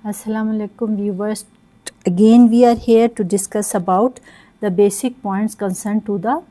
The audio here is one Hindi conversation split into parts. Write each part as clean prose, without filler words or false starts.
Assalamualaikum viewers. Again we are here to discuss about the basic points concerned to the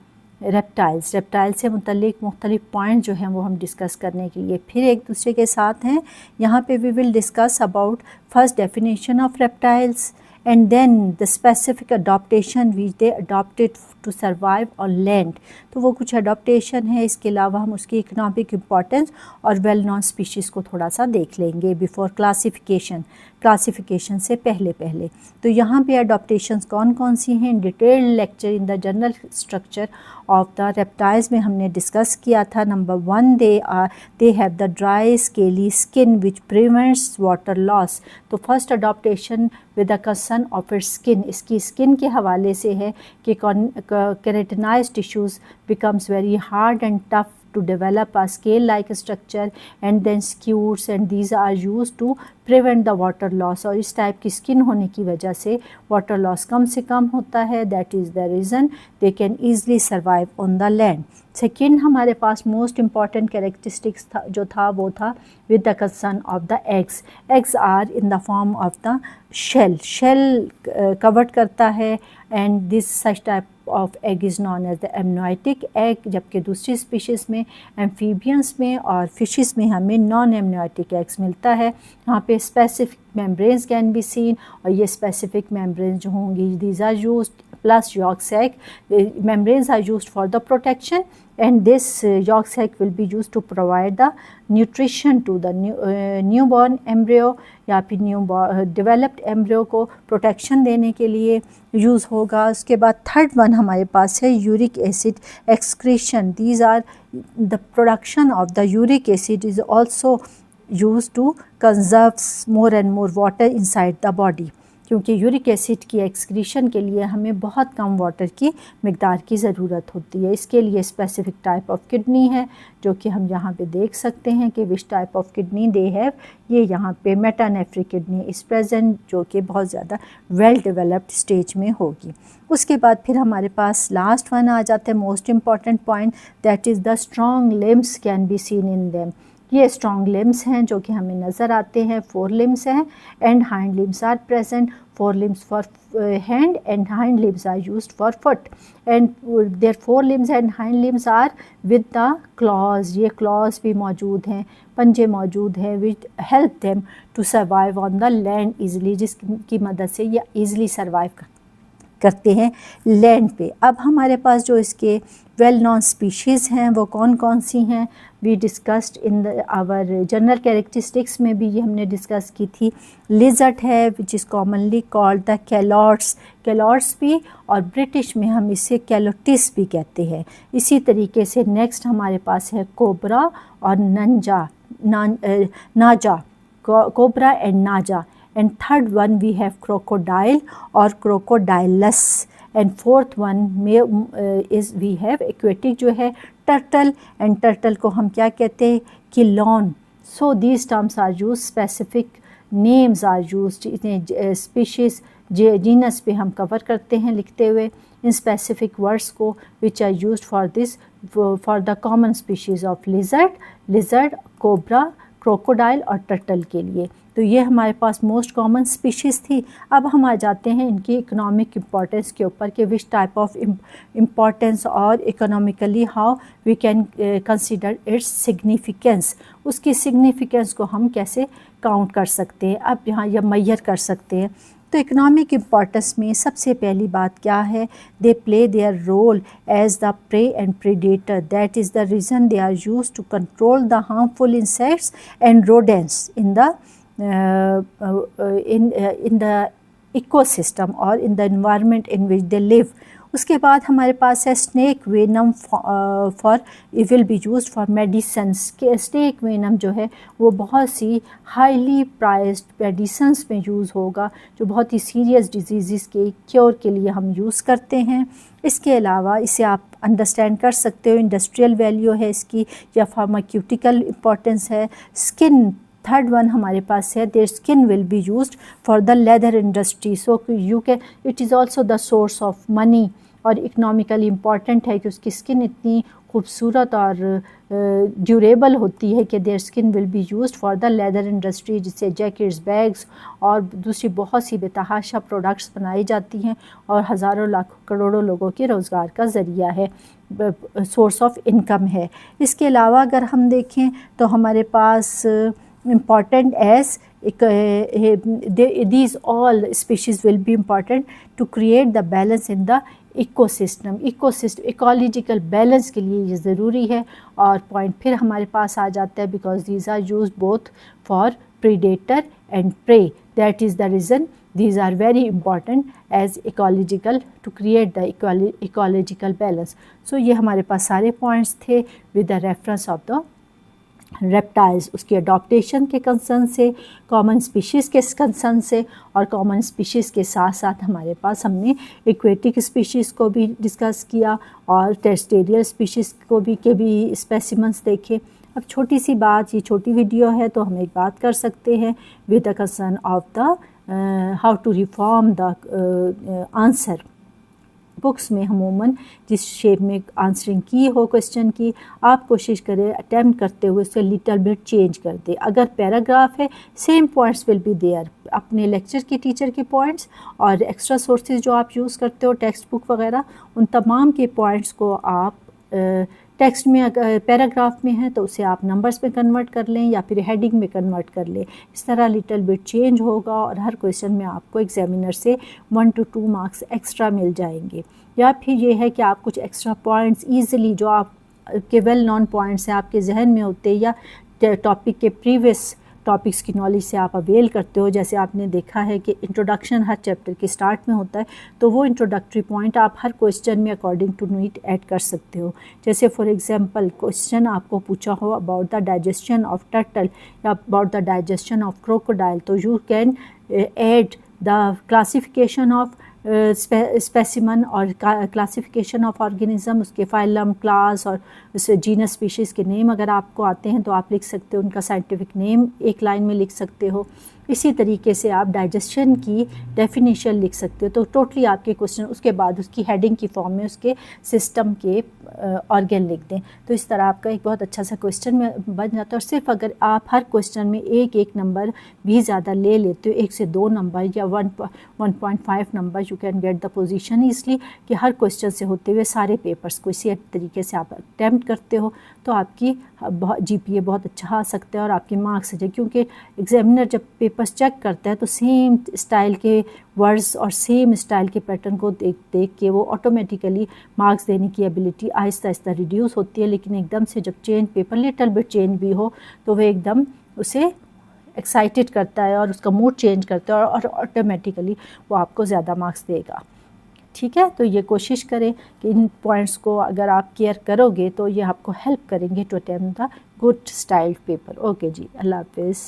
reptiles. reptiles से मुतल्लिक मुख्तलिफ पॉइंट जो हैं वो हम डिस्कस करने के लिए फिर एक दूसरे के साथ हैं. यहाँ पे we will discuss about first definition of reptiles and then the specific adaptation which they adopted to survive on land. तो वो कुछ अडोप्टेशन है. इसके अलावा हम उसकी इकोनॉमिक इम्पॉर्टेंस और वेल नॉन स्पीशीज़ को थोड़ा सा देख लेंगे बिफोर क्लासिफिकेशन से पहले. तो यहाँ पे अडोप्टेशंस कौन कौन सी हैं detailed lecture in the general structure of the reptiles में हमने डिस्कस किया था. Number 1 they have the dry scaly skin which prevents water loss. तो first adaptation with the concern of its skin, इसकी स्किन के हवाले से है कि keratinized tissues becomes very hard and tough to develop a scale-like structure and then skewers and these are used to prevent the water loss. और इस टाइप की स्किन होने की वजह से वाटर लॉस कम से कम होता है. That is the reason they can easily survive on the land. Second हमारे पास मोस्ट इम्पॉर्टेंट कैरेक्टरिस्टिक्स जो था वो था with the concern of the eggs. Eggs are in the form of the shell covered करता है and this such type of egg is known as the amniotic egg. जबकि दूसरी स्पीशीज़ में एम्फीबियंस में और फिशेस में हमें नॉन एमनोइटिक एग्स मिलता है. यहाँ पे specific membranes can be seen और ये स्पेसिफिक मेम्ब्रेन्स जो होंगी these are used plus yolk sac. The membranes are used for the protection and this yolk sac will be used to provide the nutrition to the newborn embryo या फिर developed embryo को protection देने के लिए यूज़ होगा. उसके बाद थर्ड वन हमारे पास है uric acid excretion. These are the production of the uric acid is also used to conserve more and more water inside the body. क्योंकि यूरिक एसिड की एक्सक्रीशन के लिए हमें बहुत कम वाटर की मिकदार की ज़रूरत होती है. इसके लिए स्पेसिफिक टाइप ऑफ किडनी है जो कि हम यहाँ पे देख सकते हैं कि which type of kidney they have. ये यहाँ पे मेटानेफ्रिक किडनी इज़ प्रेजेंट जो कि बहुत ज़्यादा वेल डेवलप्ड स्टेज में होगी. उसके बाद फिर हमारे पास लास्ट वन आ जाता है most important point that is the strong limbs can be seen in them. ये स्ट्रॉन्ग लिम्स हैं जो कि हमें नज़र आते हैं. 4 लिम्स हैं and hind limbs are present. 4 limbs for hand and hind limbs are used for foot and their 4 limbs and hind limbs are with the claws. ये claws भी मौजूद हैं, पंजे मौजूद हैं which help them to survive on the land easily, जिसकी मदद से ये easily survive करते हैं लैंड पे. अब हमारे पास जो इसके वेल नॉन स्पीशीज़ हैं वो कौन कौन सी हैं we discussed in our general characteristics में भी ये हमने डिस्कस की थी. लिजर्ट है which is commonly called the calotes भी और ब्रिटिश में हम इसे कैलोटिस भी कहते हैं. इसी तरीके से नेक्स्ट हमारे पास है कोबरा और नाजा. कोबरा एंड नाजा. And third one we have crocodile or crocodilus and fourth one is we have aquatic जो है turtle and turtle को हम क्या कहते हैं kilon. So these terms are used, specific names are used. species genus पे हम cover करते हैं लिखते हुए in specific words को which are used for this for the common species of lizard, cobra, crocodile और टर्टल के लिए. तो ये हमारे पास मोस्ट कॉमन स्पीशीज़ थी. अब हम आ जाते हैं इनकी इकोनॉमिक इम्पॉर्टेंस के ऊपर कि विच टाइप ऑफ इम्पॉर्टेंस और economically how we can consider its significance. उसकी सिग्निफिकेंस को हम कैसे काउंट कर सकते हैं, अब यहाँ यह मैयर कर सकते हैं. तो इकोनॉमिक इम्पॉर्टेंस में सबसे पहली बात क्या है, they play their role as the prey and predator. That is the reason they are use to control the harmful insects and rodents in the ecosystem और in the environment in which they live. उसके बाद हमारे पास है snake venom for it will be used for medicines. Snake venom जो है वो बहुत सी हाईली प्राइज्ड मेडिसन्स में यूज़ होगा जो बहुत ही सीरियस डिजीज़ के क्योर के लिए हम यूज़ करते हैं. इसके अलावा इसे आप अंडरस्टैंड कर सकते हो इंडस्ट्रियल वैल्यू है इसकी या फार्मास्यूटिकल इम्पोर्टेंस है. स्किन थर्ड वन हमारे पास है their skin will be used for the leather industry. So you can it is also the source of money और इकनॉमिकली इम्पॉर्टेंट है कि उसकी स्किन इतनी खूबसूरत और ड्यूरेबल होती है कि their skin will be used for the leather industry, जिससे जैकेट्स, बैग्स और दूसरी बहुत सी बेतहाशा प्रोडक्ट्स बनाई जाती हैं और हज़ारों लाखों करोड़ों लोगों के रोज़गार का ज़रिया है, सोर्स ऑफ इनकम है। इसके अलावा अगर हम देखें तो हमारे पास important as these all species will be important to create the balance in the ecosystem। Ecological balance के लिए ये ज़रूरी है। और पॉइंट फिर हमारे पास आ जाता है because these are use both for predator and prey, that is the reason these are very important as ecological to create the ecological balance। so ये हमारे पास सारे पॉइंट्स थे with the reference of the reptiles, उसकी अडॉप्टेशन के कंसर्न से, कॉमन स्पीशीज़ के कंसर्न से, और कॉमन स्पीशीज़ के साथ साथ हमारे पास हमने एक्वेटिक स्पीशीज़ को भी डिस्कस किया और टेरेस्ट्रियल स्पीशीज़ को भी के भी स्पेसिमेंस देखे। अब छोटी सी बात, ये छोटी वीडियो है तो हम एक बात कर सकते हैं with the concern of the how to reform the answer. Books में अमूमन जिस शेप में आंसरिंग की हो क्वेश्चन की, आप कोशिश करें अटैम्प्ट करते हुए उसे लिटल बिट चेंज कर दे। अगर पैराग्राफ है same points will be there, अपने लेक्चर के टीचर के पॉइंट्स और एक्स्ट्रा सोर्सेज जो आप यूज़ करते हो टेक्स्ट बुक वगैरह, उन तमाम के पॉइंट्स को आप टेक्स्ट में अगर पैराग्राफ में है तो उसे आप नंबर्स में कन्वर्ट कर लें या फिर हेडिंग में कन्वर्ट कर लें। इस तरह लिटिल बिट चेंज होगा और हर क्वेश्चन में आपको एग्जामिनर से 1 to 2 मार्क्स एक्स्ट्रा मिल जाएंगे। या फिर ये है कि आप कुछ एक्स्ट्रा पॉइंट्स ईज़िली जो आप के वेल नॉन पॉइंट्स हैं आपके जहन में होते या टॉपिक के प्रीवियस टॉपिक्स की नॉलेज से आप अवेल करते हो। जैसे आपने देखा है कि इंट्रोडक्शन हर चैप्टर के स्टार्ट में होता है, तो वो इंट्रोडक्टरी पॉइंट आप हर क्वेश्चन में अकॉर्डिंग टू नीड ऐड कर सकते हो। जैसे फॉर एग्जांपल क्वेश्चन आपको पूछा हो about the digestion of turtle या about the digestion of crocodile, तो you can add the classification of specimen और क्लासिफिकेशन ऑफ ऑर्गेनिज्म, उसके फाइलम, क्लास और उस जीनस स्पीशीज़ के नेम अगर आपको आते हैं तो आप लिख सकते हो, उनका साइंटिफिक नेम एक लाइन में लिख सकते हो। इसी तरीके से आप डाइजेशन की डेफिनेशन लिख सकते हो। तो टोटली आपके क्वेश्चन उसके बाद उसकी हेडिंग की फॉर्म में उसके सिस्टम के ऑर्गन लिख दें, तो इस तरह आपका एक बहुत अच्छा सा क्वेश्चन में बन जाता है। और सिर्फ अगर आप हर क्वेश्चन में एक एक नंबर भी ज़्यादा ले लेते हो, 1 से 2 नंबर या 1.5 number, you can get the position इसलिए कि हर क्वेश्चन से होते हुए सारे पेपर्स को इसी तरीके से आप अटैम्प्ट करते हो तो आपकी GPA बहुत अच्छा आ सकता है और आपके मार्क्स है। क्योंकि एग्जामिनर जब पेपर्स चेक करता है तो सेम स्टाइल के वर्ड्स और सेम स्टाइल के पैटर्न को देख के वो ऑटोमेटिकली मार्क्स देने की एबिलिटी आहिस्ता आहिस्ता रिड्यूस होती है। लेकिन एकदम से जब change paper little bit change भी हो तो वह एकदम उसे एक्साइटेड करता है और उसका मूड चेंज करता है और ऑटोमेटिकली वो आपको ज़्यादा मार्क्स देगा। ठीक है, तो ये कोशिश करें कि इन पॉइंट्स को अगर आप केयर करोगे तो ये आपको हेल्प करेंगे to attempt the good styled paper. Okay जी, अल्लाह हाफिज़।